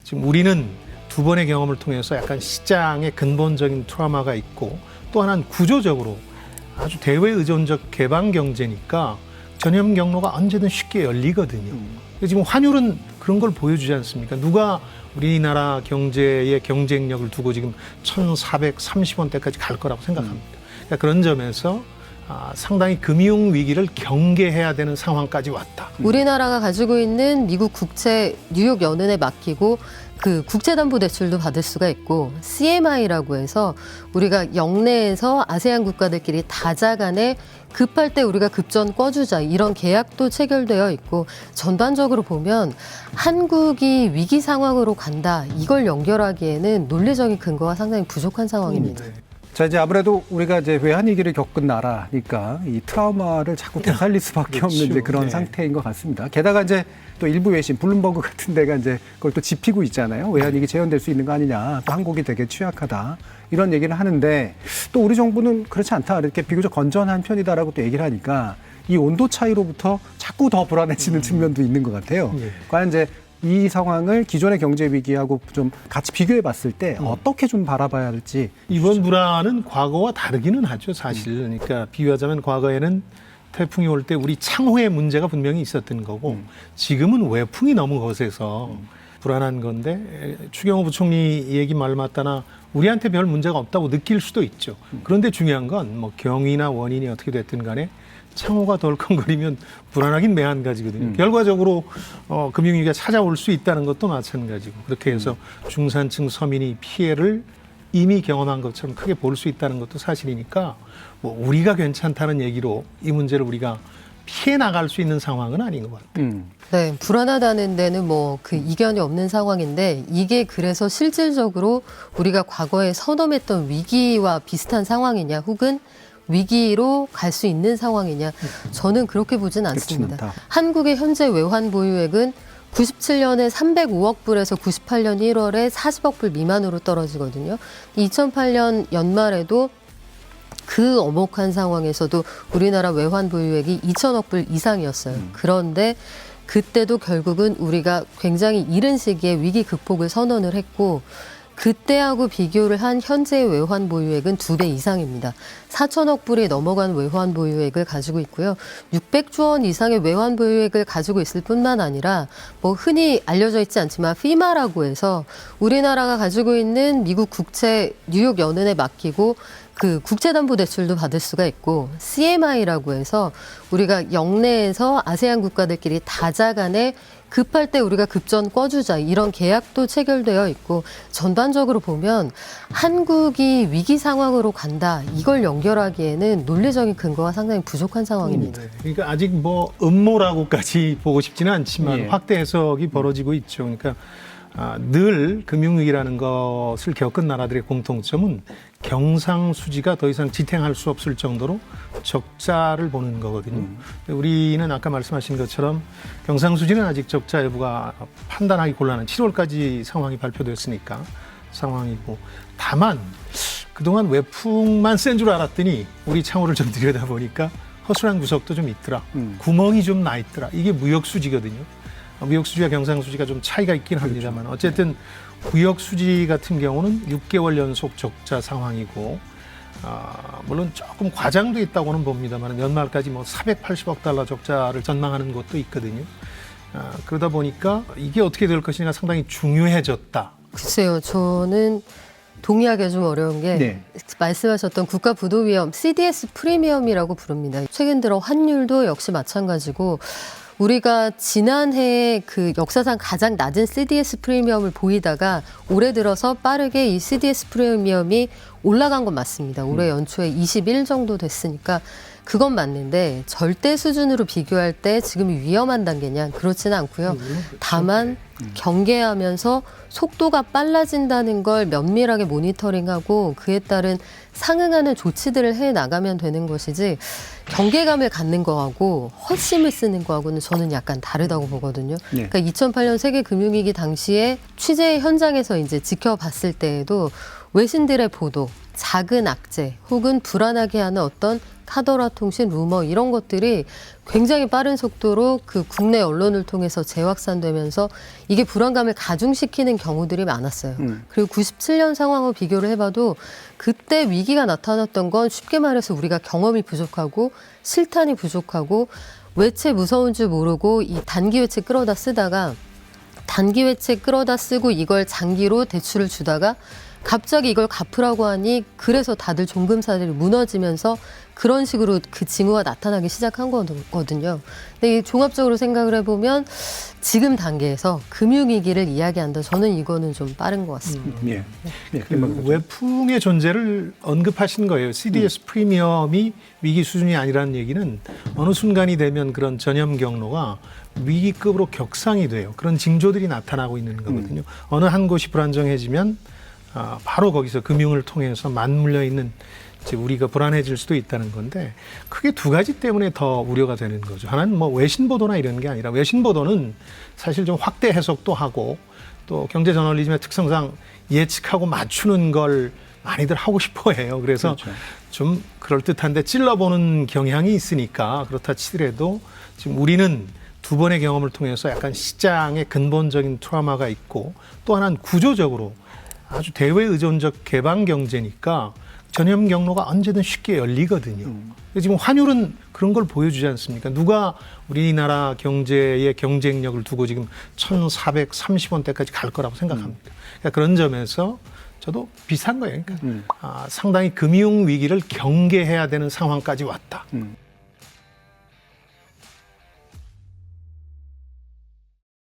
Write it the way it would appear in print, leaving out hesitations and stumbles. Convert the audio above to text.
지금 우리는 두 번의 경험을 통해서 약간 시장의 근본적인 트라우마가 있고 또 하나는 구조적으로 아주 대외 의존적 개방 경제니까 전염 경로가 언제든 쉽게 열리거든요. 지금 환율은 그런 걸 보여주지 않습니까? 누가 우리나라 경제의 경쟁력을 두고 지금 1,430원대까지 갈 거라고 생각합니다. 그러니까 그런 점에서 상당히 금융 위기를 경계해야 되는 상황까지 왔다. 우리나라가 가지고 있는 미국 국채 뉴욕 연은에 맡기고 그 국채담보대출도 받을 수가 있고 CMI라고 해서 우리가 영내에서 아세안 국가들끼리 다자 간에 급할 때 우리가 급전 꿔주자 이런 계약도 체결되어 있고 전반적으로 보면 한국이 위기 상황으로 간다 이걸 연결하기에는 논리적인 근거가 상당히 부족한 상황입니다. 자, 이제 아무래도 우리가 이제 외환위기를 겪은 나라니까 이 트라우마를 자꾸 되살릴 수밖에 없는 이제 그런 네. 상태인 것 같습니다. 게다가 이제 또 일부 외신, 블룸버그 같은 데가 이제 그걸 또 짚히고 있잖아요. 외환위기 재현될 수 있는 거 아니냐. 또 한국이 되게 취약하다. 이런 얘기를 하는데 또 우리 정부는 그렇지 않다. 이렇게 비교적 건전한 편이다라고 또 얘기를 하니까 이 온도 차이로부터 자꾸 더 불안해지는 측면도 있는 것 같아요. 과연 이제 이 상황을 기존의 경제 위기하고 좀 같이 비교해 봤을 때 어떻게 좀 바라봐야 할지. 이번 불안은 과거와 다르기는 하죠, 사실. 그러니까 비유하자면 과거에는 태풍이 올 때 우리 창호의 문제가 분명히 있었던 거고 지금은 외풍이 너무 거세서 불안한 건데 추경호 부총리 얘기 말 맞다나 우리한테 별 문제가 없다고 느낄 수도 있죠. 그런데 중요한 건 뭐 경위나 원인이 어떻게 됐든 간에 창호가 덜컹거리면 불안하긴 매한가지거든요. 결과적으로 금융위기가 찾아올 수 있다는 것도 마찬가지고 그렇게 해서 중산층 서민이 피해를 이미 경험한 것처럼 크게 볼 수 있다는 것도 사실이니까 뭐 우리가 괜찮다는 얘기로 이 문제를 우리가 피해 나갈 수 있는 상황은 아닌 것 같아요. 네, 불안하다는 데는 뭐 그 이견이 없는 상황인데 이게 그래서 실질적으로 우리가 과거에 선험했던 위기와 비슷한 상황이냐 혹은 위기로 갈 수 있는 상황이냐 저는 그렇게 보진 않습니다. 한국의 현재 외환 보유액은 97년에 305억 불에서 98년 1월에 40억 불 미만으로 떨어지거든요. 2008년 연말에도 그 엄혹한 상황에서도 우리나라 외환 보유액이 2천억 불 이상이었어요. 그런데 그때도 결국은 우리가 굉장히 이른 시기에 위기 극복을 선언을 했고 그때하고 비교를 한 현재의 외환 보유액은 2배 이상입니다. 4천억 불이 넘어간 외환 보유액을 가지고 있고요. 600조 원 이상의 외환 보유액을 가지고 있을 뿐만 아니라 뭐 흔히 알려져 있지 않지만 피마라고 해서 우리나라가 가지고 있는 미국 국채 뉴욕 연은에 맡기고 그 국채담보대출도 받을 수가 있고 CMI라고 해서 우리가 영내에서 아세안 국가들끼리 다자 간에 급할 때 우리가 급전 꿔주자 이런 계약도 체결되어 있고 전반적으로 보면 한국이 위기 상황으로 간다 이걸 연결하기에는 논리적인 근거가 상당히 부족한 상황입니다. 그러니까 아직 뭐 음모라고까지 보고 싶지는 않지만 예. 확대 해석이 벌어지고 있죠. 그러니까 늘 금융위기라는 것을 겪은 나라들의 공통점은 경상수지가 더 이상 지탱할 수 없을 정도로 적자를 보는 거거든요. 우리는 아까 말씀하신 것처럼 경상수지는 아직 적자 여부가 판단하기 곤란한 7월까지 상황이 발표됐으니까 상황이고 다만 그동안 외풍만 센 줄 알았더니 우리 창호를 좀 들여다보니까 허술한 구석도 좀 있더라. 구멍이 좀 나 있더라. 이게 무역수지거든요. 무역수지와 경상수지가 좀 차이가 있긴 합니다만 어쨌든 무역수지 같은 경우는 6개월 연속 적자 상황이고 물론 조금 과장도 있다고는 봅니다만 연말까지 뭐 480억 달러 적자를 전망하는 것도 있거든요. 그러다 보니까 이게 어떻게 될 것이냐 상당히 중요해졌다. 글쎄요. 저는 동의하기가 좀 어려운 게 말씀하셨던 국가부도위험 CDS 프리미엄이라고 부릅니다. 최근 들어 환율도 역시 마찬가지고 우리가 지난해에 그 역사상 가장 낮은 CDS 프리미엄을 보이다가 올해 들어서 빠르게 이 CDS 프리미엄이 올라간 건 맞습니다. 올해 연초에 21 정도 됐으니까 그건 맞는데 절대 수준으로 비교할 때 지금이 위험한 단계냐 그렇지는 않고요. 다만 경계하면서 속도가 빨라진다는 걸 면밀하게 모니터링하고 그에 따른 상응하는 조치들을 해나가면 되는 것이지 경계감을 갖는 거하고 헛심을 쓰는 거하고는 저는 약간 다르다고 보거든요. 그러니까 2008년 세계 금융위기 당시에 취재 현장에서 이제 지켜봤을 때에도 외신들의 보도, 작은 악재 혹은 불안하게 하는 어떤 카더라 통신, 루머 이런 것들이 굉장히 빠른 속도로 그 국내 언론을 통해서 재확산되면서 이게 불안감을 가중시키는 경우들이 많았어요. 그리고 97년 상황과 비교를 해봐도 그때 위기가 나타났던 건 쉽게 말해서 우리가 경험이 부족하고 실탄이 부족하고 외채 무서운 줄 모르고 이 단기 외채 끌어다 쓰다가 단기 외채 끌어다 쓰고 이걸 장기로 대출을 주다가 갑자기 이걸 갚으라고 하니 그래서 다들 종금사들이 무너지면서 그런 식으로 그 징후가 나타나기 시작한 거거든요. 근데 이 종합적으로 생각을 해보면 지금 단계에서 금융위기를 이야기한다. 저는 이거는 좀 빠른 것 같습니다. 예. 예. 그 외풍의 존재를 언급하신 거예요. CDS 프리미엄이 위기 수준이 아니라는 얘기는 어느 순간이 되면 그런 전염 경로가 위기급으로 격상이 돼요. 그런 징조들이 나타나고 있는 거거든요. 어느 한 곳이 불안정해지면 바로 거기서 금융을 통해서 맞물려 있는 이제 우리가 불안해질 수도 있다는 건데 크게 두 가지 때문에 더 우려가 되는 거죠. 하나는 뭐 외신 보도나 이런 게 아니라 외신 보도는 사실 좀 확대 해석도 하고 또 경제 저널리즘의 특성상 예측하고 맞추는 걸 많이들 하고 싶어 해요. 그래서 그렇죠. 좀 그럴듯한데 찔러보는 경향이 있으니까 그렇다 치더라도 지금 우리는 두 번의 경험을 통해서 약간 시장에 근본적인 트라우마가 있고 또 하나는 구조적으로 아주 대외 의존적 개방 경제니까 전염 경로가 언제든 쉽게 열리거든요. 지금 환율은 그런 걸 보여주지 않습니까? 누가 우리나라 경제의 경쟁력을 두고 지금 1,430원대까지 갈 거라고 생각합니까? 그러니까 그런 점에서 저도 비슷한 거예요. 그러니까 상당히 금융 위기를 경계해야 되는 상황까지 왔다.